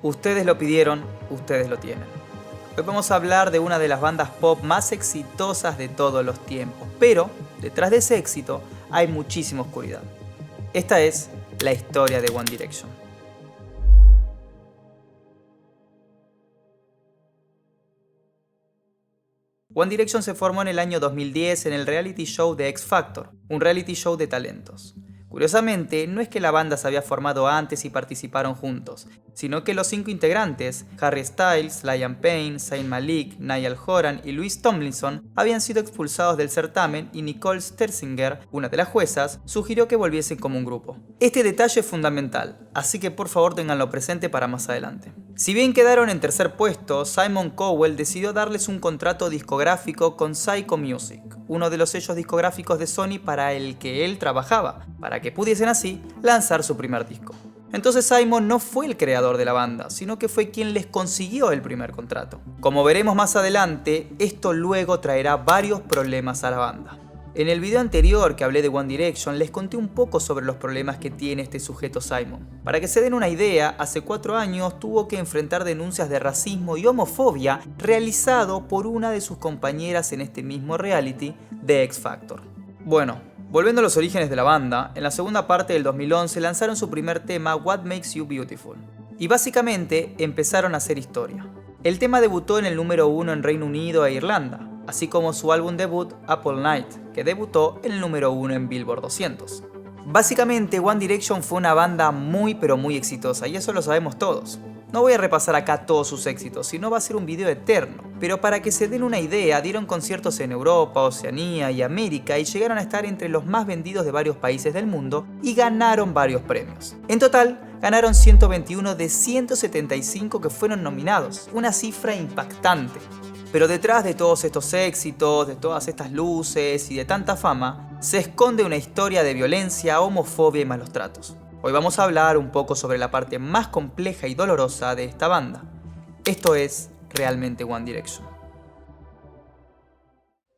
Ustedes lo pidieron, ustedes lo tienen. Hoy vamos a hablar de una de las bandas pop más exitosas de todos los tiempos, pero detrás de ese éxito hay muchísima oscuridad. Esta es la historia de One Direction. One Direction se formó en el año 2010 en el reality show de X Factor, un reality show de talentos. Curiosamente, no es que la banda se había formado antes y participaron juntos, sino que los 5 integrantes, Harry Styles, Liam Payne, Zayn Malik, Niall Horan y Louis Tomlinson, habían sido expulsados del certamen y Nicole Scherzinger, una de las juezas, sugirió que volviesen como un grupo. Este detalle es fundamental, así que por favor tenganlo presente para más adelante. Si bien quedaron en tercer puesto, Simon Cowell decidió darles un contrato discográfico con Syco Music, uno de los sellos discográficos de Sony para el que él trabajaba, para que pudiesen así lanzar su primer disco. Entonces Simon no fue el creador de la banda, sino que fue quien les consiguió el primer contrato. Como veremos más adelante, esto luego traerá varios problemas a la banda. En el video anterior que hablé de One Direction les conté un poco sobre los problemas que tiene este sujeto Simon. Para que se den una idea, hace 4 años tuvo que enfrentar denuncias de racismo y homofobia realizado por una de sus compañeras en este mismo reality de X Factor. Bueno, volviendo a los orígenes de la banda, en la segunda parte del 2011 lanzaron su primer tema What Makes You Beautiful y básicamente empezaron a hacer historia. El tema debutó en el número 1 en Reino Unido e Irlanda, así como su álbum debut Apple Night, que debutó en el número 1 en Billboard 200. Básicamente One Direction fue una banda muy exitosa y eso lo sabemos todos. No voy a repasar acá todos sus éxitos, sino va a ser un video eterno, pero para que se den una idea, dieron conciertos en Europa, Oceanía y América y llegaron a estar entre los más vendidos de varios países del mundo y ganaron varios premios. En total, ganaron 121 de 175 que fueron nominados, una cifra impactante. Pero detrás de todos estos éxitos, de todas estas luces y de tanta fama, se esconde una historia de violencia, homofobia y malos tratos. Hoy vamos a hablar un poco sobre la parte más compleja y dolorosa de esta banda. Esto es realmente One Direction.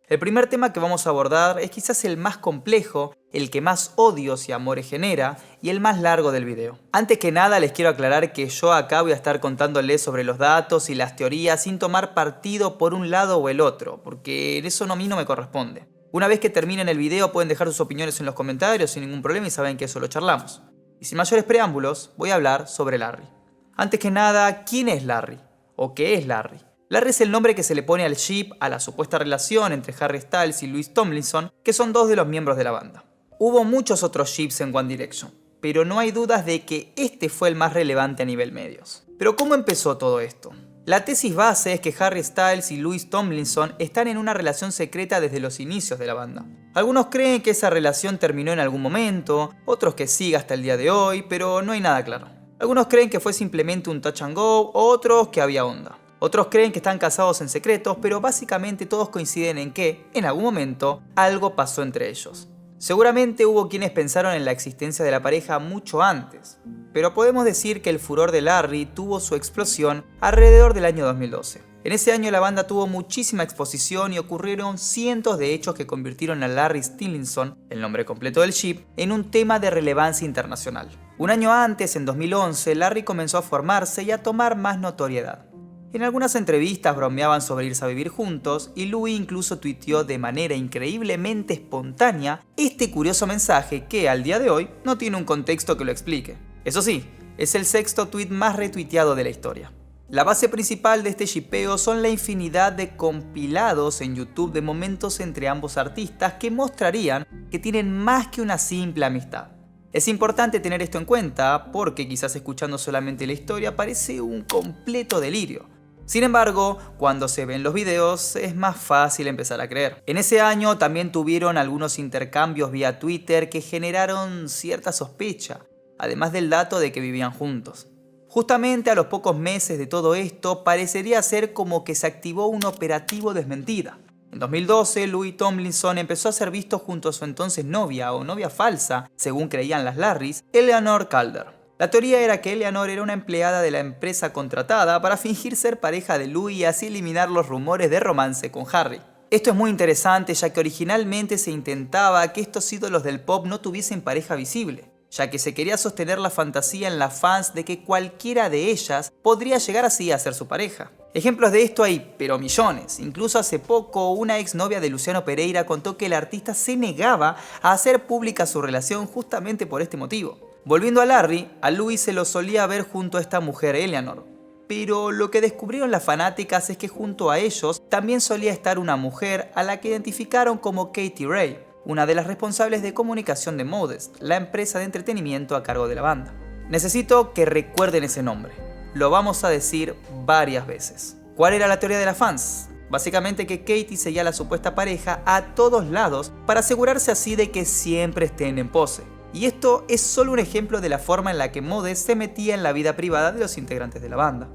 El primer tema que vamos a abordar es quizás el más complejo, el que más odios y amores genera y el más largo del video. Antes que nada les quiero aclarar que yo acá voy a estar contándoles sobre los datos y las teorías sin tomar partido por un lado o el otro, porque eso a mí no me corresponde. Una vez que terminen el video pueden dejar sus opiniones en los comentarios sin ningún problema y saben que eso lo charlamos. Y sin mayores preámbulos, voy a hablar sobre Larry. Antes que nada, ¿quién es Larry? ¿O qué es Larry? Larry es el nombre que se le pone al ship, a la supuesta relación entre Harry Styles y Louis Tomlinson, que son 2 de los miembros de la banda. Hubo muchos otros ships en One Direction, pero no hay dudas de que este fue el más relevante a nivel medios. Pero ¿cómo empezó todo esto? La tesis base es que Harry Styles y Louis Tomlinson están en una relación secreta desde los inicios de la banda. Algunos creen que esa relación terminó en algún momento, otros que sigue hasta el día de hoy, pero no hay nada claro. Algunos creen que fue simplemente un touch and go, otros que había onda. Otros creen que están casados en secretos, pero básicamente todos coinciden en que, en algún momento, algo pasó entre ellos. Seguramente hubo quienes pensaron en la existencia de la pareja mucho antes, pero podemos decir que el furor de Larry tuvo su explosión alrededor del año 2012. En ese año la banda tuvo muchísima exposición y ocurrieron cientos de hechos que convirtieron a Larry Stillinson, el nombre completo del ship, en un tema de relevancia internacional. Un año antes, en 2011, Larry comenzó a formarse y a tomar más notoriedad. En algunas entrevistas bromeaban sobre irse a vivir juntos y Louis incluso tuiteó de manera increíblemente espontánea este curioso mensaje que al día de hoy no tiene un contexto que lo explique. Eso sí, es el 6º tweet más retuiteado de la historia. La base principal de este shipeo son la infinidad de compilados en YouTube de momentos entre ambos artistas que mostrarían que tienen más que una simple amistad. Es importante tener esto en cuenta porque quizás escuchando solamente la historia parece un completo delirio. Sin embargo, cuando se ven los videos es más fácil empezar a creer. En ese año también tuvieron algunos intercambios vía Twitter que generaron cierta sospecha, además del dato de que vivían juntos. Justamente a los pocos meses de todo esto parecería ser como que se activó un operativo desmentida. En 2012, Louis Tomlinson empezó a ser visto junto a su entonces novia o novia falsa, según creían las Larrys, Eleanor Calder. La teoría era que Eleanor era una empleada de la empresa contratada para fingir ser pareja de Louis y así eliminar los rumores de romance con Harry. Esto es muy interesante ya que originalmente se intentaba que estos ídolos del pop no tuviesen pareja visible. ya que se quería sostener la fantasía en las fans de que cualquiera de ellas podría llegar así a ser su pareja. Ejemplos de esto hay, pero millones. Incluso hace poco, una exnovia de Luciano Pereira contó que el artista se negaba a hacer pública su relación justamente por este motivo. Volviendo a Larry, a Louis se lo solía ver junto a esta mujer Eleanor. Pero lo que descubrieron las fanáticas es que junto a ellos también solía estar una mujer a la que identificaron como Katie Ray, una de las responsables de comunicación de Modest, la empresa de entretenimiento a cargo de la banda. Necesito que recuerden ese nombre. Lo vamos a decir varias veces. ¿Cuál era la teoría de las fans? Básicamente que Katie seguía a la supuesta pareja a todos lados para asegurarse así de que siempre estén en pose. Y esto es solo un ejemplo de la forma en la que Modest se metía en la vida privada de los integrantes de la banda.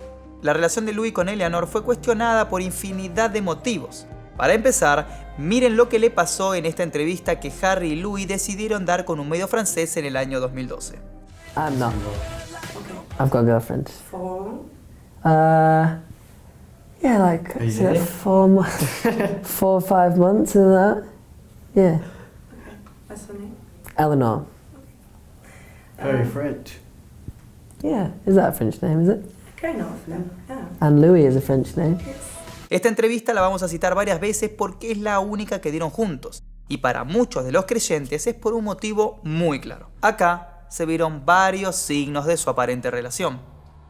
La relación de Louis con Eleanor fue cuestionada por infinidad de motivos. Para empezar, miren lo que le pasó en esta entrevista que Harry y Louis decidieron dar con un medio francés en el año 2012. I'm not. I've got a girlfriend. For Yeah, like Are you is it dating? 4 or 5 months and that. Yeah, what's her name? Eleanor. Very French. Yeah, is that a French name? Is it? Kind of, yeah. And Louis is a French name. Esta entrevista la vamos a citar varias veces porque es la única que dieron juntos. Y para muchos de los creyentes es por un motivo muy claro. Acá se vieron varios signos de su aparente relación.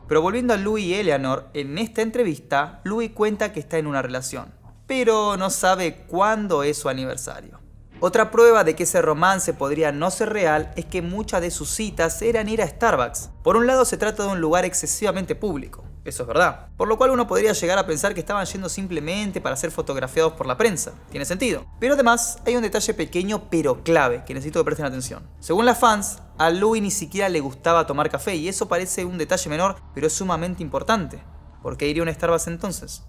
Pero volviendo a Louis y Eleanor, en esta entrevista, Louis cuenta que está en una relación, pero no sabe cuándo es su aniversario. Otra prueba de que ese romance podría no ser real es que muchas de sus citas eran ir a Starbucks. Por un lado se trata de un lugar excesivamente público, eso es verdad, por lo cual uno podría llegar a pensar que estaban yendo simplemente para ser fotografiados por la prensa, tiene sentido. Pero además hay un detalle pequeño pero clave que necesito que presten atención. Según las fans, a Louis ni siquiera le gustaba tomar café y eso parece un detalle menor pero es sumamente importante. ¿Por qué iría a un Starbucks entonces?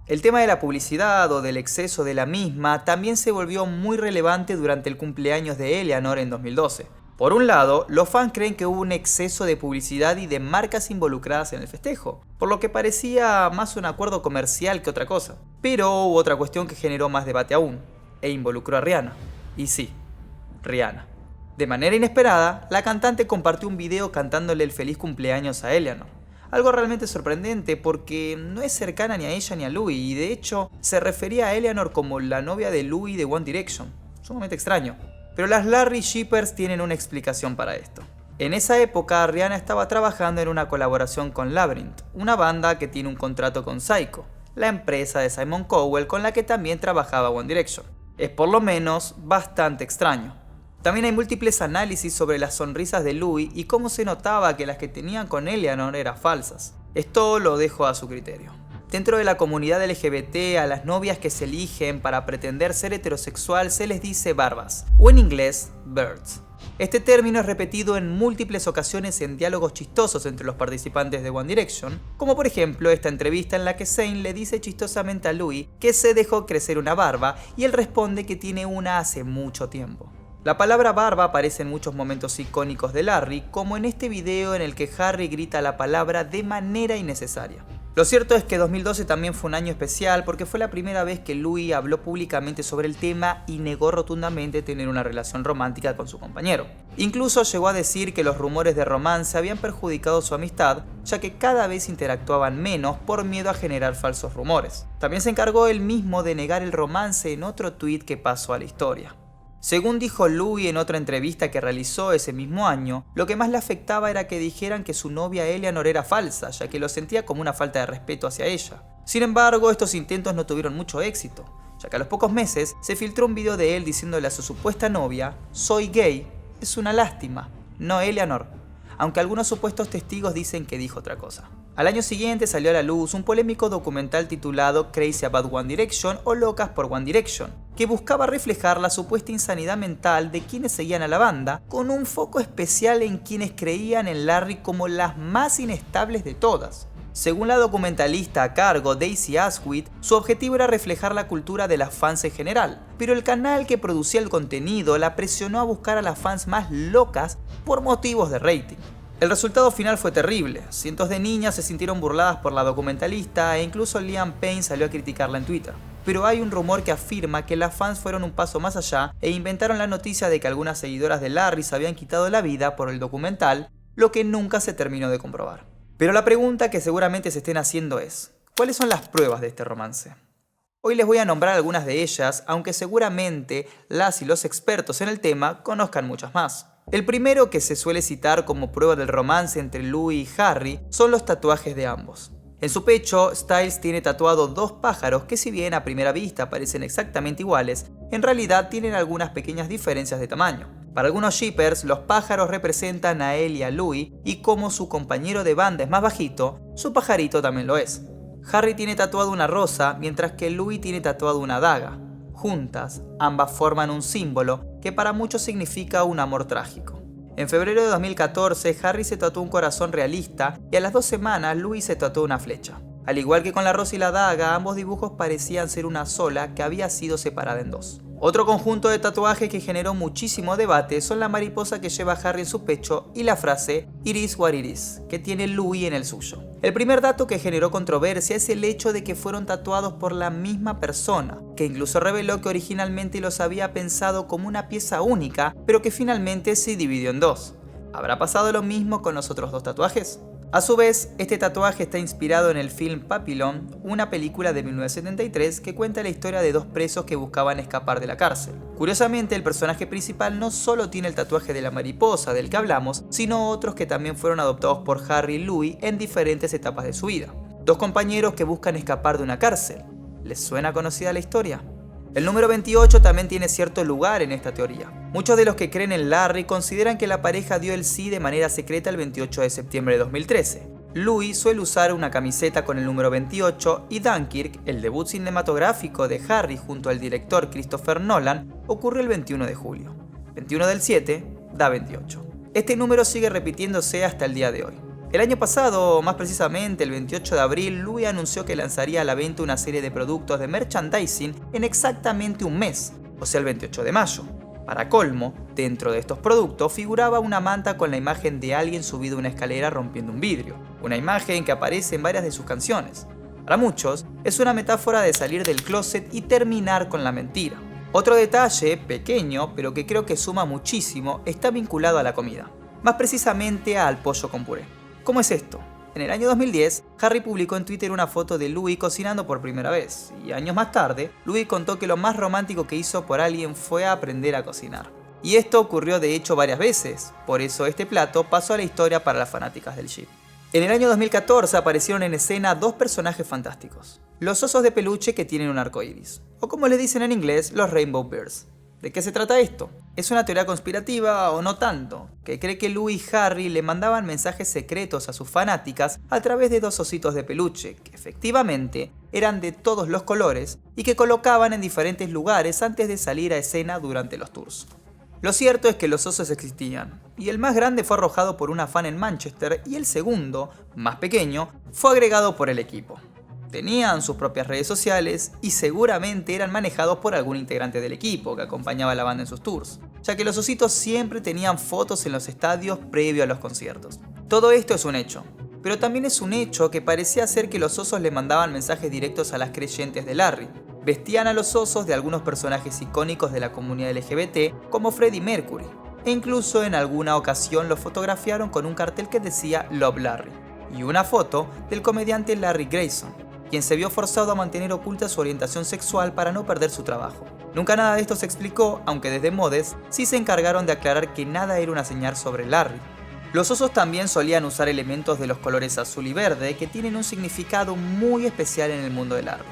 El tema de la publicidad o del exceso de la misma también se volvió muy relevante durante el cumpleaños de Eleanor en 2012. Por un lado, los fans creen que hubo un exceso de publicidad y de marcas involucradas en el festejo, por lo que parecía más un acuerdo comercial que otra cosa. Pero hubo otra cuestión que generó más debate aún, e involucró a Rihanna. Y sí, Rihanna. De manera inesperada, la cantante compartió un video cantándole el feliz cumpleaños a Eleanor. Algo realmente sorprendente porque no es cercana ni a ella ni a Louis y de hecho se refería a Eleanor como la novia de Louis de One Direction. Sumamente extraño. Pero las Larry Shippers tienen una explicación para esto. En esa época Rihanna estaba trabajando en una colaboración con Labyrinth, una banda que tiene un contrato con Syco, la empresa de Simon Cowell con la que también trabajaba One Direction. Es por lo menos bastante extraño. También hay múltiples análisis sobre las sonrisas de Louis y cómo se notaba que las que tenían con Eleanor eran falsas. Esto lo dejo a su criterio. Dentro de la comunidad LGBT, a las novias que se eligen para pretender ser heterosexual se les dice barbas, o en inglés, birds. Este término es repetido en múltiples ocasiones en diálogos chistosos entre los participantes de One Direction, como por ejemplo esta entrevista en la que Zayn le dice chistosamente a Louis que se dejó crecer una barba y él responde que tiene una hace mucho tiempo. La palabra barba aparece en muchos momentos icónicos de Larry, como en este video en el que Harry grita la palabra de manera innecesaria. Lo cierto es que 2012 también fue un año especial porque fue la primera vez que Louis habló públicamente sobre el tema y negó rotundamente tener una relación romántica con su compañero. Incluso llegó a decir que los rumores de romance habían perjudicado su amistad, ya que cada vez interactuaban menos por miedo a generar falsos rumores. También se encargó él mismo de negar el romance en otro tuit que pasó a la historia. Según dijo Louis en otra entrevista que realizó ese mismo año, lo que más le afectaba era que dijeran que su novia Eleanor era falsa, ya que lo sentía como una falta de respeto hacia ella. Sin embargo, estos intentos no tuvieron mucho éxito, ya que a los pocos meses se filtró un video de él diciéndole a su supuesta novia, "Soy gay, es una lástima, no Eleanor", aunque algunos supuestos testigos dicen que dijo otra cosa. Al año siguiente salió a la luz un polémico documental titulado Crazy About One Direction o Locas por One Direction, que buscaba reflejar la supuesta insanidad mental de quienes seguían a la banda, con un foco especial en quienes creían en Larry como las más inestables de todas. Según la documentalista a cargo Daisy Asquith, su objetivo era reflejar la cultura de las fans en general, pero el canal que producía el contenido la presionó a buscar a las fans más locas por motivos de rating. El resultado final fue terrible, cientos de niñas se sintieron burladas por la documentalista e incluso Liam Payne salió a criticarla en Twitter. pero hay un rumor que afirma que las fans fueron un paso más allá e inventaron la noticia de que algunas seguidoras de Larry se habían quitado la vida por el documental, lo que nunca se terminó de comprobar. Pero la pregunta que seguramente se estén haciendo es, ¿cuáles son las pruebas de este romance? Hoy les voy a nombrar algunas de ellas, aunque seguramente las y los expertos en el tema conozcan muchas más. El primero que se suele citar como prueba del romance entre Louis y Harry son los tatuajes de ambos. En su pecho, Styles tiene tatuado dos pájaros que, si bien a primera vista parecen exactamente iguales, en realidad tienen algunas pequeñas diferencias de tamaño. Para algunos shippers, los pájaros representan a él y a Louis, y como su compañero de banda es más bajito, su pajarito también lo es. Harry tiene tatuado una rosa, mientras que Louis tiene tatuado una daga. Juntas, ambas forman un símbolo que para muchos significa un amor trágico. En febrero de 2014, Harry se tatuó un corazón realista y a las 2 semanas Louis se tatuó una flecha. Al igual que con la rosa y la daga, ambos dibujos parecían ser una sola que había sido separada en dos. Otro conjunto de tatuajes que generó muchísimo debate son la mariposa que lleva Harry en su pecho y la frase "It is what it is", que tiene Louis en el suyo. El primer dato que generó controversia es el hecho de que fueron tatuados por la misma persona, que incluso reveló que originalmente los había pensado como una pieza única, pero que finalmente se dividió en dos. ¿Habrá pasado lo mismo con los otros dos tatuajes? A su vez, este tatuaje está inspirado en el film Papillon, una película de 1973 que cuenta la historia de dos presos que buscaban escapar de la cárcel. Curiosamente, el personaje principal no solo tiene el tatuaje de la mariposa del que hablamos, sino otros que también fueron adoptados por Harry y Louis en diferentes etapas de su vida. Dos compañeros que buscan escapar de una cárcel. ¿Les suena conocida la historia? El número 28 también tiene cierto lugar en esta teoría. Muchos de los que creen en Larry consideran que la pareja dio el sí de manera secreta el 28 de septiembre de 2013. Louis suele usar una camiseta con el número 28 y Dunkirk, el debut cinematográfico de Harry junto al director Christopher Nolan, ocurrió el 21 de julio. 21 del 7 da 28. Este número sigue repitiéndose hasta el día de hoy. El año pasado, más precisamente el 28 de abril, Louis anunció que lanzaría a la venta una serie de productos de merchandising en exactamente un mes, o sea el 28 de mayo. Para colmo, dentro de estos productos figuraba una manta con la imagen de alguien subido a una escalera rompiendo un vidrio, una imagen que aparece en varias de sus canciones. Para muchos, es una metáfora de salir del closet y terminar con la mentira. Otro detalle, pequeño, pero que creo que suma muchísimo, está vinculado a la comida, más precisamente al pollo con puré. ¿Cómo es esto? En el año 2010, Harry publicó en Twitter una foto de Louis cocinando por primera vez, y años más tarde, Louis contó que lo más romántico que hizo por alguien fue aprender a cocinar. Y esto ocurrió de hecho varias veces, por eso este plato pasó a la historia para las fanáticas del ship. En el año 2014 aparecieron en escena dos personajes fantásticos, los osos de peluche que tienen un arco iris, o como le dicen en inglés, los Rainbow Bears. ¿De qué se trata esto? ¿Es una teoría conspirativa o no tanto? Que cree que Louis y Harry le mandaban mensajes secretos a sus fanáticas a través de dos ositos de peluche, que efectivamente eran de todos los colores y que colocaban en diferentes lugares antes de salir a escena durante los tours. Lo cierto es que los osos existían, y el más grande fue arrojado por una fan en Manchester y el segundo, más pequeño, fue agregado por el equipo. Tenían sus propias redes sociales y seguramente eran manejados por algún integrante del equipo que acompañaba a la banda en sus tours, ya que los ositos siempre tenían fotos en los estadios previo a los conciertos. Todo esto es un hecho, pero también es un hecho que parecía ser que los osos le mandaban mensajes directos a las creyentes de Larry. Vestían a los osos de algunos personajes icónicos de la comunidad LGBT como Freddie Mercury, e incluso en alguna ocasión lo fotografiaron con un cartel que decía Love Larry, y una foto del comediante Larry Grayson, quien se vio forzado a mantener oculta su orientación sexual para no perder su trabajo. Nunca nada de esto se explicó, aunque desde Modes sí se encargaron de aclarar que nada era una señal sobre Larry. Los osos también solían usar elementos de los colores azul y verde que tienen un significado muy especial en el mundo de Larry.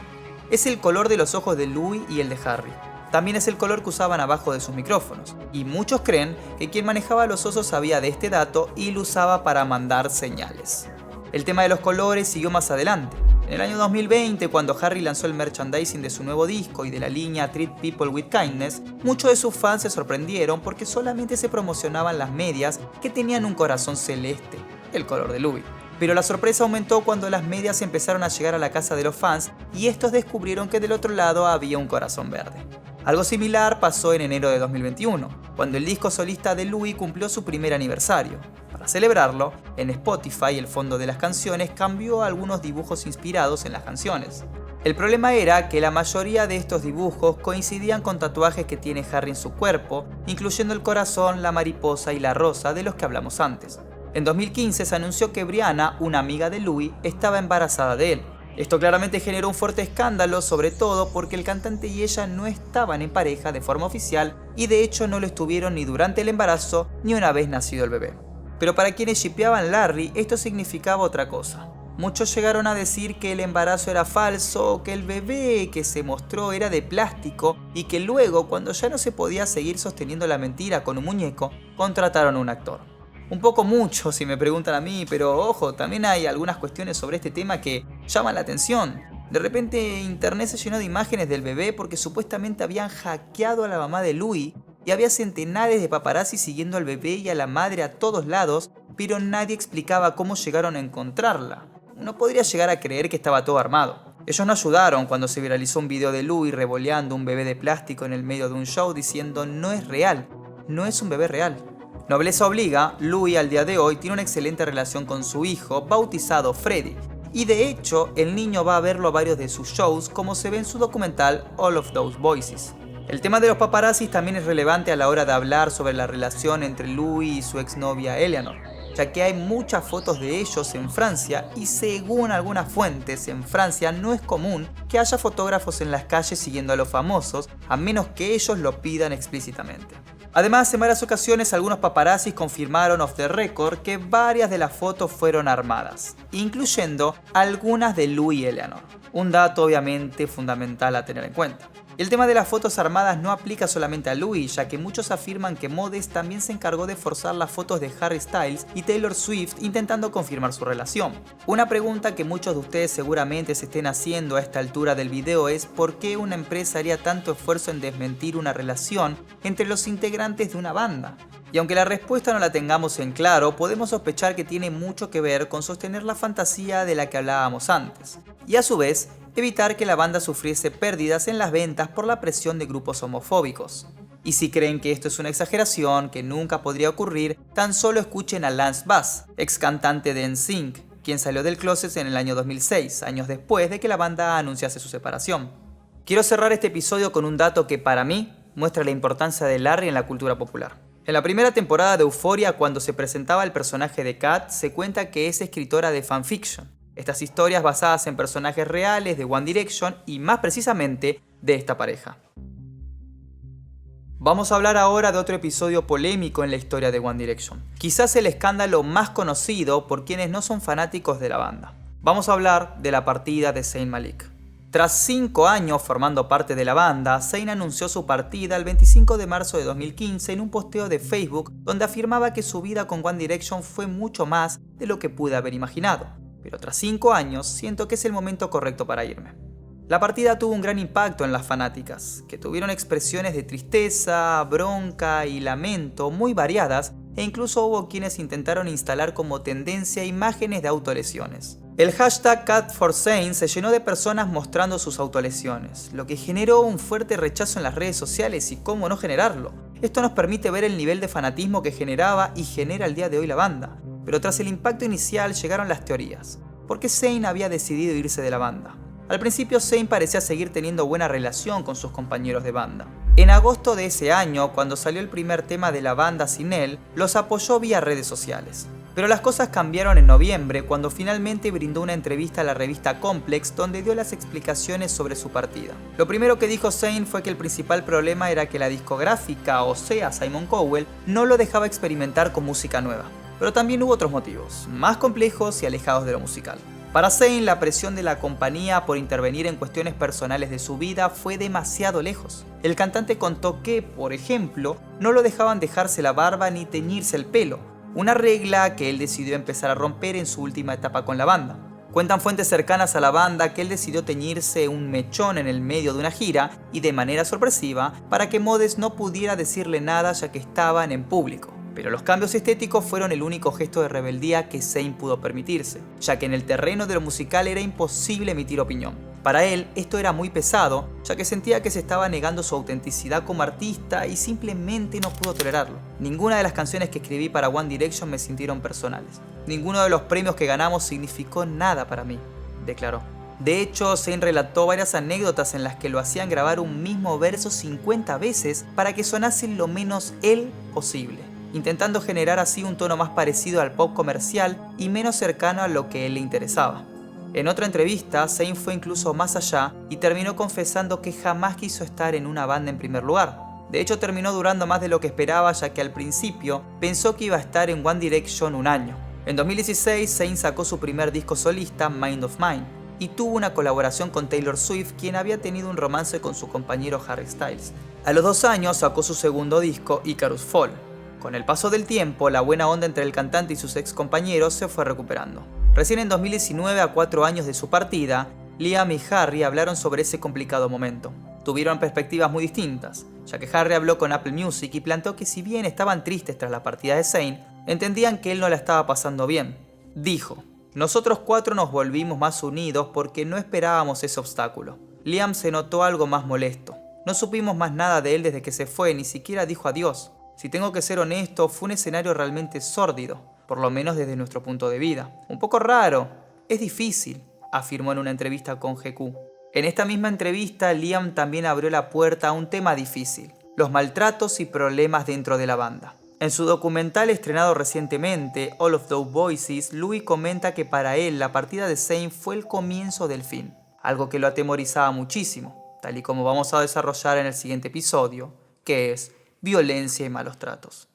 Es el color de los ojos de Louis y el de Harry. También es el color que usaban abajo de sus micrófonos, y muchos creen que quien manejaba a los osos sabía de este dato y lo usaba para mandar señales. El tema de los colores siguió más adelante. En el año 2020, cuando Harry lanzó el merchandising de su nuevo disco y de la línea Treat People with Kindness, muchos de sus fans se sorprendieron porque solamente se promocionaban las medias que tenían un corazón celeste, el color de Louis. Pero la sorpresa aumentó cuando las medias empezaron a llegar a la casa de los fans y estos descubrieron que del otro lado había un corazón verde. Algo similar pasó en enero de 2021, cuando el disco solista de Louis cumplió su primer aniversario. Para celebrarlo, en Spotify el fondo de las canciones cambió a algunos dibujos inspirados en las canciones. El problema era que la mayoría de estos dibujos coincidían con tatuajes que tiene Harry en su cuerpo, incluyendo el corazón, la mariposa y la rosa de los que hablamos antes. En 2015 se anunció que Brianna, una amiga de Louis, estaba embarazada de él. Esto claramente generó un fuerte escándalo, sobre todo porque el cantante y ella no estaban en pareja de forma oficial y de hecho no lo estuvieron ni durante el embarazo ni una vez nacido el bebé. Pero para quienes shippeaban Larry, esto significaba otra cosa. Muchos llegaron a decir que el embarazo era falso, que el bebé que se mostró era de plástico y que luego, cuando ya no se podía seguir sosteniendo la mentira con un muñeco, contrataron a un actor. Un poco mucho si me preguntan a mí, pero ojo, también hay algunas cuestiones sobre este tema que llaman la atención. De repente internet se llenó de imágenes del bebé porque supuestamente habían hackeado a la mamá de Louis y había centenares de paparazzi siguiendo al bebé y a la madre a todos lados, pero nadie explicaba cómo llegaron a encontrarla. Uno podría llegar a creer que estaba todo armado. Ellos no ayudaron cuando se viralizó un video de Louis revoleando un bebé de plástico en el medio de un show diciendo no es real, no es un bebé real. Nobleza obliga, Louis al día de hoy tiene una excelente relación con su hijo, bautizado Freddy. Y de hecho, el niño va a verlo a varios de sus shows, como se ve en su documental All of Those Voices. El tema de los paparazzis también es relevante a la hora de hablar sobre la relación entre Louis y su exnovia Eleanor, ya que hay muchas fotos de ellos en Francia y según algunas fuentes en Francia no es común que haya fotógrafos en las calles siguiendo a los famosos, a menos que ellos lo pidan explícitamente. Además, en varias ocasiones algunos paparazzis confirmaron off the record que varias de las fotos fueron armadas, incluyendo algunas de Louis y Eleanor. Un dato obviamente fundamental a tener en cuenta. El tema de las fotos armadas no aplica solamente a Louis, ya que muchos afirman que Modest también se encargó de forzar las fotos de Harry Styles y Taylor Swift intentando confirmar su relación. Una pregunta que muchos de ustedes seguramente se estén haciendo a esta altura del video es ¿por qué una empresa haría tanto esfuerzo en desmentir una relación entre los integrantes de una banda? Y aunque la respuesta no la tengamos en claro, podemos sospechar que tiene mucho que ver con sostener la fantasía de la que hablábamos antes. Y a su vez, evitar que la banda sufriese pérdidas en las ventas por la presión de grupos homofóbicos. Y si creen que esto es una exageración, que nunca podría ocurrir, tan solo escuchen a Lance Bass, ex cantante de NSYNC, quien salió del closet en el año 2006, años después de que la banda anunciase su separación. Quiero cerrar este episodio con un dato que para mí muestra la importancia de Larry en la cultura popular. En la primera temporada de Euphoria, cuando se presentaba el personaje de Kat, se cuenta que es escritora de fanfiction. Estas historias basadas en personajes reales de One Direction y más precisamente de esta pareja. Vamos a hablar ahora de otro episodio polémico en la historia de One Direction. Quizás el escándalo más conocido por quienes no son fanáticos de la banda. Vamos a hablar de la partida de Zayn Malik. Tras 5 años formando parte de la banda, Zayn anunció su partida el 25 de marzo de 2015 en un posteo de Facebook donde afirmaba que su vida con One Direction fue mucho más de lo que pude haber imaginado. Pero tras 5 años siento que es el momento correcto para irme. La partida tuvo un gran impacto en las fanáticas, que tuvieron expresiones de tristeza, bronca y lamento muy variadas e incluso hubo quienes intentaron instalar como tendencia imágenes de autolesiones. El hashtag #CatForZayn se llenó de personas mostrando sus autolesiones, lo que generó un fuerte rechazo en las redes sociales y cómo no generarlo. Esto nos permite ver el nivel de fanatismo que generaba y genera al día de hoy la banda. Pero tras el impacto inicial llegaron las teorías. ¿Por qué Zayn había decidido irse de la banda? Al principio Zayn parecía seguir teniendo buena relación con sus compañeros de banda. En agosto de ese año, cuando salió el primer tema de la banda sin él, los apoyó vía redes sociales. Pero las cosas cambiaron en noviembre, cuando finalmente brindó una entrevista a la revista Complex donde dio las explicaciones sobre su partida. Lo primero que dijo Zayn fue que el principal problema era que la discográfica, o sea Simon Cowell, no lo dejaba experimentar con música nueva. Pero también hubo otros motivos, más complejos y alejados de lo musical. Para Zayn, la presión de la compañía por intervenir en cuestiones personales de su vida fue demasiado lejos. El cantante contó que, por ejemplo, no lo dejaban dejarse la barba ni teñirse el pelo, una regla que él decidió empezar a romper en su última etapa con la banda. Cuentan fuentes cercanas a la banda que él decidió teñirse un mechón en el medio de una gira y de manera sorpresiva para que Modest no pudiera decirle nada ya que estaban en público. Pero los cambios estéticos fueron el único gesto de rebeldía que Zayn pudo permitirse, ya que en el terreno de lo musical era imposible emitir opinión. Para él, esto era muy pesado, ya que sentía que se estaba negando su autenticidad como artista y simplemente no pudo tolerarlo. Ninguna de las canciones que escribí para One Direction me sintieron personales. Ninguno de los premios que ganamos significó nada para mí, declaró. De hecho, Zayn relató varias anécdotas en las que lo hacían grabar un mismo verso 50 veces para que sonase lo menos él posible, intentando generar así un tono más parecido al pop comercial y menos cercano a lo que él le interesaba. En otra entrevista, Zayn fue incluso más allá y terminó confesando que jamás quiso estar en una banda en primer lugar. De hecho, terminó durando más de lo que esperaba, ya que al principio pensó que iba a estar en One Direction un año. En 2016, Zayn sacó su primer disco solista, Mind of Mine, y tuvo una colaboración con Taylor Swift, quien había tenido un romance con su compañero Harry Styles. A los 2 años sacó su segundo disco, Icarus Fall. Con el paso del tiempo, la buena onda entre el cantante y sus ex compañeros se fue recuperando. Recién en 2019, a 4 años de su partida, Liam y Harry hablaron sobre ese complicado momento. Tuvieron perspectivas muy distintas, ya que Harry habló con Apple Music y planteó que si bien estaban tristes tras la partida de Zayn, entendían que él no la estaba pasando bien. Dijo: "Nosotros 4 nos volvimos más unidos porque no esperábamos ese obstáculo. Liam se notó algo más molesto. No supimos más nada de él desde que se fue, ni siquiera dijo adiós. Si tengo que ser honesto, fue un escenario realmente sórdido, por lo menos desde nuestro punto de vista. Un poco raro, es difícil", afirmó en una entrevista con GQ. En esta misma entrevista, Liam también abrió la puerta a un tema difícil: los maltratos y problemas dentro de la banda. En su documental estrenado recientemente, All of Those Voices, Louis comenta que para él la partida de Zayn fue el comienzo del fin, algo que lo atemorizaba muchísimo, tal y como vamos a desarrollar en el siguiente episodio, que es violencia y malos tratos.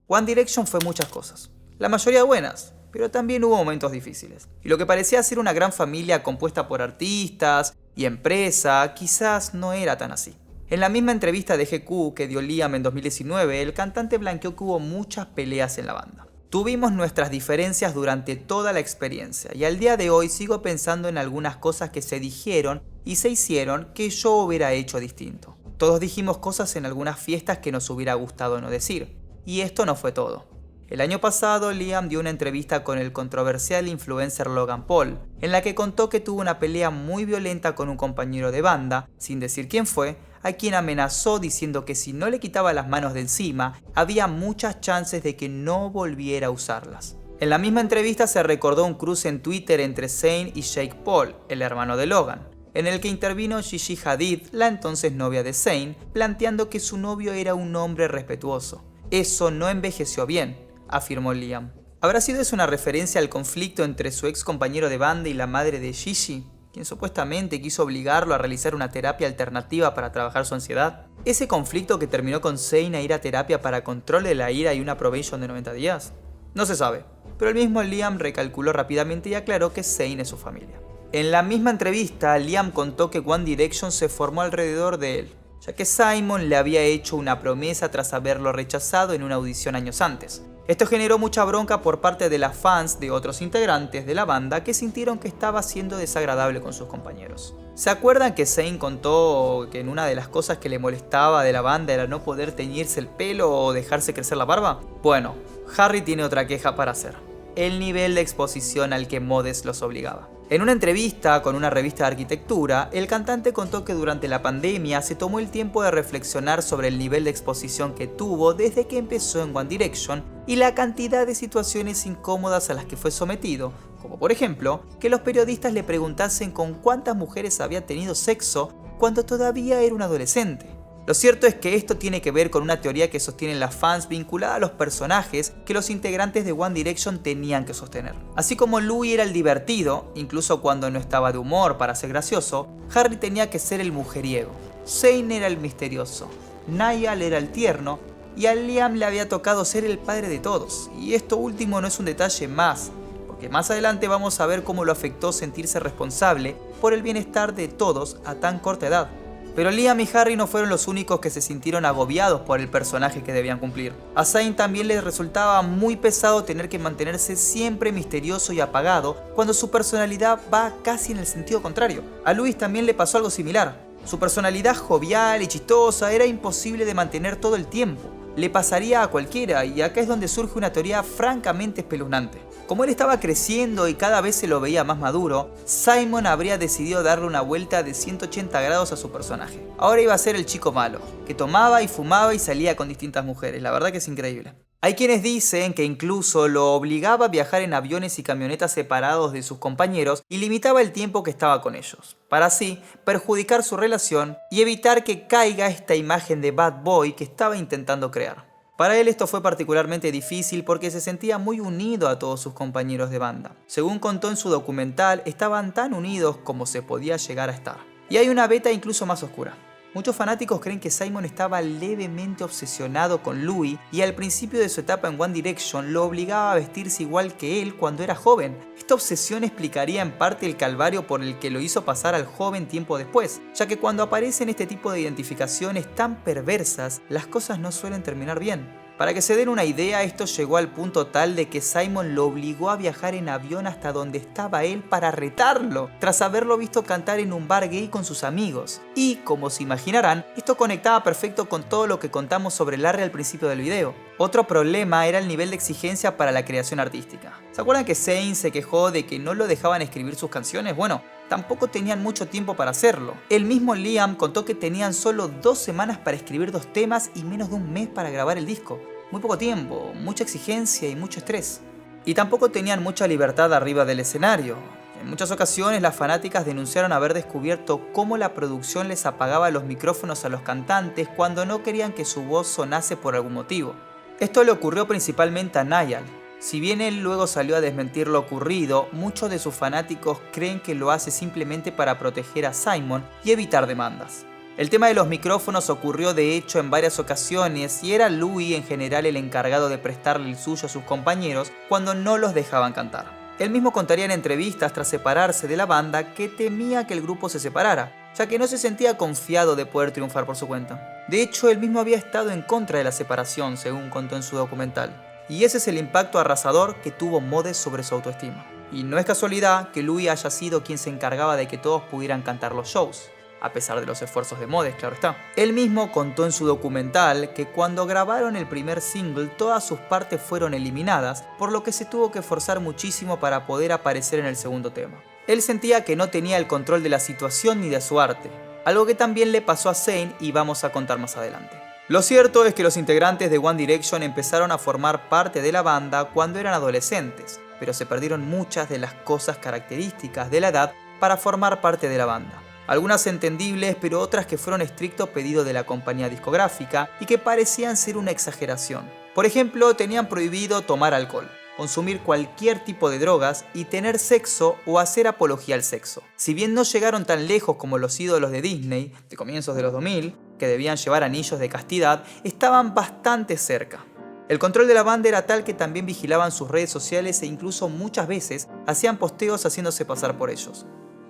One Direction fue muchas cosas, la mayoría buenas, pero también hubo momentos difíciles. Y lo que parecía ser una gran familia compuesta por artistas y empresa, quizás no era tan así. En la misma entrevista de GQ que dio Liam en 2019, el cantante blanqueó que hubo muchas peleas en la banda. "Tuvimos nuestras diferencias durante toda la experiencia y al día de hoy sigo pensando en algunas cosas que se dijeron y se hicieron que yo hubiera hecho distinto. Todos dijimos cosas en algunas fiestas que nos hubiera gustado no decir. Y esto no fue todo". El año pasado, Liam dio una entrevista con el controversial influencer Logan Paul, en la que contó que tuvo una pelea muy violenta con un compañero de banda, sin decir quién fue, a quien amenazó diciendo que si no le quitaba las manos de encima, había muchas chances de que no volviera a usarlas. En la misma entrevista se recordó un cruce en Twitter entre Zayn y Jake Paul, el hermano de Logan, en el que intervino Gigi Hadid, la entonces novia de Zayn, planteando que su novio era un hombre respetuoso. "Eso no envejeció bien", afirmó Liam. ¿Habrá sido eso una referencia al conflicto entre su ex compañero de banda y la madre de Gigi, quien supuestamente quiso obligarlo a realizar una terapia alternativa para trabajar su ansiedad? ¿Ese conflicto que terminó con Zayn a ir a terapia para control de la ira y una probation de 90 días? No se sabe, pero el mismo Liam recalculó rápidamente y aclaró que Zayn es su familia. En la misma entrevista, Liam contó que One Direction se formó alrededor de él, ya que Simon le había hecho una promesa tras haberlo rechazado en una audición años antes. Esto generó mucha bronca por parte de las fans de otros integrantes de la banda que sintieron que estaba siendo desagradable con sus compañeros. ¿Se acuerdan que Zayn contó que en una de las cosas que le molestaba de la banda era no poder teñirse el pelo o dejarse crecer la barba? Bueno, Harry tiene otra queja para hacer: el nivel de exposición al que Modest los obligaba. En una entrevista con una revista de arquitectura, el cantante contó que durante la pandemia se tomó el tiempo de reflexionar sobre el nivel de exposición que tuvo desde que empezó en One Direction y la cantidad de situaciones incómodas a las que fue sometido, como por ejemplo, que los periodistas le preguntasen con cuántas mujeres había tenido sexo cuando todavía era un adolescente. Lo cierto es que esto tiene que ver con una teoría que sostienen las fans vinculada a los personajes que los integrantes de One Direction tenían que sostener. Así como Louis era el divertido, incluso cuando no estaba de humor para ser gracioso, Harry tenía que ser el mujeriego, Zayn era el misterioso, Niall era el tierno y a Liam le había tocado ser el padre de todos. Y esto último no es un detalle más, porque más adelante vamos a ver cómo lo afectó sentirse responsable por el bienestar de todos a tan corta edad. Pero Liam y Harry no fueron los únicos que se sintieron agobiados por el personaje que debían cumplir. A Zayn también le resultaba muy pesado tener que mantenerse siempre misterioso y apagado cuando su personalidad va casi en el sentido contrario. A Louis también le pasó algo similar. Su personalidad jovial y chistosa era imposible de mantener todo el tiempo. Le pasaría a cualquiera, y acá es donde surge una teoría francamente espeluznante. Como él estaba creciendo y cada vez se lo veía más maduro, Simon habría decidido darle una vuelta de 180 grados a su personaje. Ahora iba a ser el chico malo, que tomaba y fumaba y salía con distintas mujeres. La verdad que es increíble. Hay quienes dicen que incluso lo obligaba a viajar en aviones y camionetas separados de sus compañeros y limitaba el tiempo que estaba con ellos, para así perjudicar su relación y evitar que caiga esta imagen de bad boy que estaba intentando crear. Para él esto fue particularmente difícil porque se sentía muy unido a todos sus compañeros de banda. Según contó en su documental, estaban tan unidos como se podía llegar a estar. Y hay una beta incluso más oscura. Muchos fanáticos creen que Simon estaba levemente obsesionado con Louis y al principio de su etapa en One Direction lo obligaba a vestirse igual que él cuando era joven. Esta obsesión explicaría en parte el calvario por el que lo hizo pasar al joven tiempo después, ya que cuando aparecen este tipo de identificaciones tan perversas, las cosas no suelen terminar bien. Para que se den una idea, esto llegó al punto tal de que Simon lo obligó a viajar en avión hasta donde estaba él para retarlo, tras haberlo visto cantar en un bar gay con sus amigos. Y, como se imaginarán, esto conectaba perfecto con todo lo que contamos sobre Larry al principio del video. Otro problema era el nivel de exigencia para la creación artística. ¿Se acuerdan que Zayn se quejó de que no lo dejaban escribir sus canciones? Bueno, tampoco tenían mucho tiempo para hacerlo. El mismo Liam contó que tenían solo 2 semanas para escribir 2 temas y menos de un mes para grabar el disco. Muy poco tiempo, mucha exigencia y mucho estrés. Y tampoco tenían mucha libertad arriba del escenario. En muchas ocasiones las fanáticas denunciaron haber descubierto cómo la producción les apagaba los micrófonos a los cantantes cuando no querían que su voz sonase por algún motivo. Esto le ocurrió principalmente a Niall. Si bien él luego salió a desmentir lo ocurrido, muchos de sus fanáticos creen que lo hace simplemente para proteger a Simon y evitar demandas. El tema de los micrófonos ocurrió de hecho en varias ocasiones y era Louis en general el encargado de prestarle el suyo a sus compañeros cuando no los dejaban cantar. Él mismo contaría en entrevistas tras separarse de la banda que temía que el grupo se separara, ya que no se sentía confiado de poder triunfar por su cuenta. De hecho, él mismo había estado en contra de la separación, según contó en su documental. Y ese es el impacto arrasador que tuvo Modes sobre su autoestima. Y no es casualidad que Louis haya sido quien se encargaba de que todos pudieran cantar los shows, a pesar de los esfuerzos de Modes, claro está. Él mismo contó en su documental que cuando grabaron el primer single todas sus partes fueron eliminadas, por lo que se tuvo que esforzar muchísimo para poder aparecer en el segundo tema. Él sentía que no tenía el control de la situación ni de su arte, algo que también le pasó a Zayn y vamos a contar más adelante. Lo cierto es que los integrantes de One Direction empezaron a formar parte de la banda cuando eran adolescentes, pero se perdieron muchas de las cosas características de la edad para formar parte de la banda. Algunas entendibles, pero otras que fueron estricto pedido de la compañía discográfica y que parecían ser una exageración. Por ejemplo, tenían prohibido tomar alcohol, consumir cualquier tipo de drogas y tener sexo o hacer apología al sexo. Si bien no llegaron tan lejos como los ídolos de Disney, de comienzos de los 2000, que debían llevar anillos de castidad, estaban bastante cerca. El control de la banda era tal que también vigilaban sus redes sociales e incluso muchas veces hacían posteos haciéndose pasar por ellos.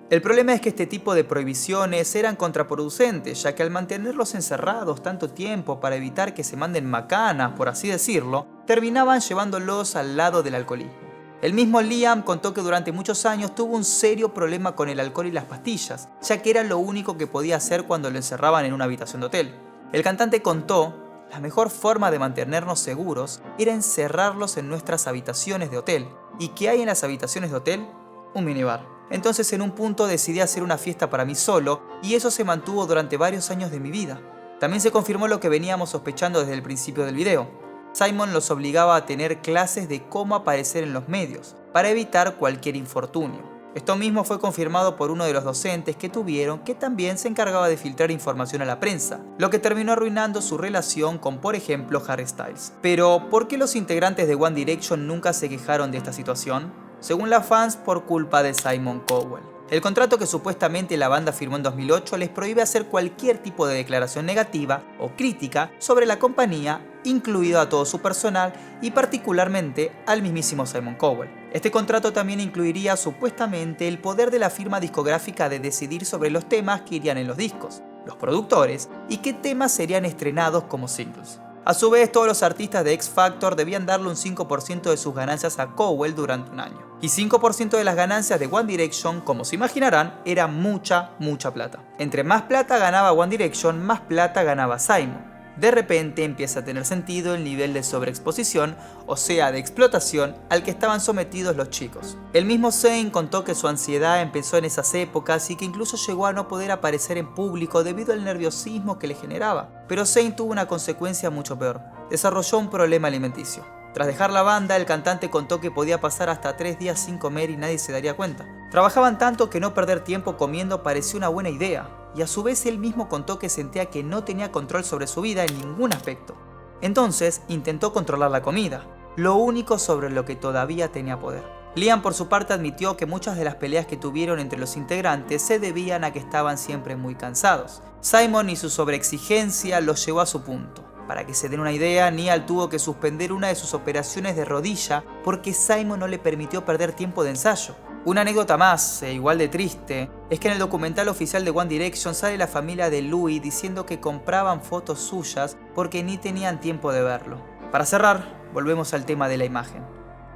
El problema es que este tipo de prohibiciones eran contraproducentes, ya que al mantenerlos encerrados tanto tiempo para evitar que se manden macanas, por así decirlo, terminaban llevándolos al lado del alcoholismo. El mismo Liam contó que durante muchos años tuvo un serio problema con el alcohol y las pastillas, ya que era lo único que podía hacer cuando lo encerraban en una habitación de hotel. El cantante contó: la mejor forma de mantenernos seguros era encerrarlos en nuestras habitaciones de hotel. ¿Y qué hay en las habitaciones de hotel? Un minibar. Entonces en un punto decidí hacer una fiesta para mí solo y eso se mantuvo durante varios años de mi vida. También se confirmó lo que veníamos sospechando desde el principio del video. Simon los obligaba a tener clases de cómo aparecer en los medios, para evitar cualquier infortunio. Esto mismo fue confirmado por uno de los docentes que tuvieron, que también se encargaba de filtrar información a la prensa, lo que terminó arruinando su relación con, por ejemplo, Harry Styles. Pero, ¿por qué los integrantes de One Direction nunca se quejaron de esta situación? Según las fans, por culpa de Simon Cowell. El contrato que supuestamente la banda firmó en 2008 les prohíbe hacer cualquier tipo de declaración negativa o crítica sobre la compañía, incluido a todo su personal y particularmente al mismísimo Simon Cowell. Este contrato también incluiría supuestamente el poder de la firma discográfica de decidir sobre los temas que irían en los discos, los productores y qué temas serían estrenados como singles. A su vez, todos los artistas de X Factor debían darle un 5% de sus ganancias a Cowell durante un año. Y 5% de las ganancias de One Direction, como se imaginarán, era mucha plata. Entre más plata ganaba One Direction, más plata ganaba Simon. de repente empieza a tener sentido el nivel de sobreexposición, o sea, de explotación, al que estaban sometidos los chicos. El mismo Zayn contó que su ansiedad empezó en esas épocas y que incluso llegó a no poder aparecer en público debido al nerviosismo que le generaba. Pero Zayn tuvo una consecuencia mucho peor. Desarrolló un problema alimenticio. Tras dejar la banda, el cantante contó que podía pasar hasta 3 días sin comer y nadie se daría cuenta. Trabajaban tanto que no perder tiempo comiendo pareció una buena idea, y a su vez él mismo contó que sentía que no tenía control sobre su vida en ningún aspecto. Entonces intentó controlar la comida, lo único sobre lo que todavía tenía poder. Liam por su parte admitió que muchas de las peleas que tuvieron entre los integrantes se debían a que estaban siempre muy cansados. Simon y su sobreexigencia los llevó a su punto. Para que se den una idea, Niall tuvo que suspender una de sus operaciones de rodilla porque Simon no le permitió perder tiempo de ensayo. Una anécdota más, e igual de triste, es que en el documental oficial de One Direction sale la familia de Louis diciendo que compraban fotos suyas porque ni tenían tiempo de verlo. Para cerrar, volvemos al tema de la imagen.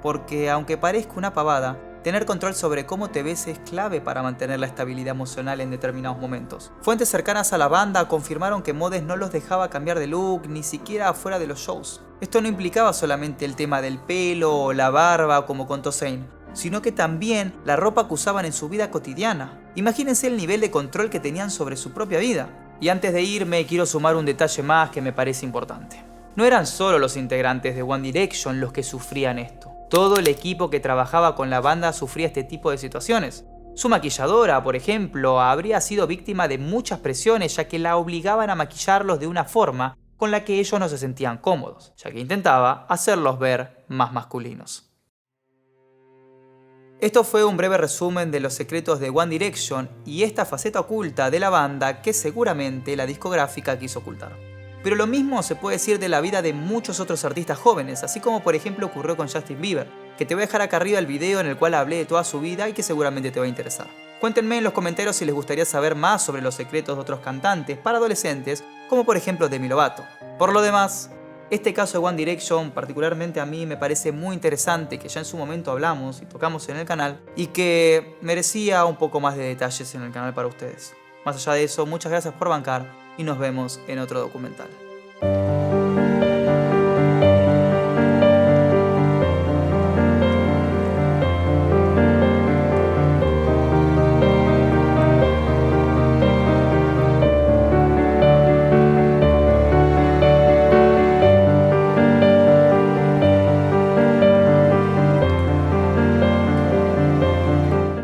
Porque aunque parezca una pavada, tener control sobre cómo te ves es clave para mantener la estabilidad emocional en determinados momentos. Fuentes cercanas a la banda confirmaron que Modes no los dejaba cambiar de look, ni siquiera afuera de los shows. Esto no implicaba solamente el tema del pelo o la barba, como contó Zayn, sino que también la ropa que usaban en su vida cotidiana. Imagínense el nivel de control que tenían sobre su propia vida. Y antes de irme, quiero sumar un detalle más que me parece importante. No eran solo los integrantes de One Direction los que sufrían esto. Todo el equipo que trabajaba con la banda sufría este tipo de situaciones. Su maquilladora, por ejemplo, habría sido víctima de muchas presiones ya que la obligaban a maquillarlos de una forma con la que ellos no se sentían cómodos, ya que intentaba hacerlos ver más masculinos. Esto fue un breve resumen de los secretos de One Direction y esta faceta oculta de la banda que seguramente la discográfica quiso ocultar. Pero lo mismo se puede decir de la vida de muchos otros artistas jóvenes, así como por ejemplo ocurrió con Justin Bieber, que te voy a dejar acá arriba el video en el cual hablé de toda su vida y que seguramente te va a interesar. Cuéntenme en los comentarios si les gustaría saber más sobre los secretos de otros cantantes para adolescentes, como por ejemplo Demi Lovato. Por lo demás, este caso de One Direction particularmente a mí me parece muy interesante, que ya en su momento hablamos y tocamos en el canal, y que merecía un poco más de detalles en el canal para ustedes. Más allá de eso, muchas gracias por bancar y nos vemos en otro documental.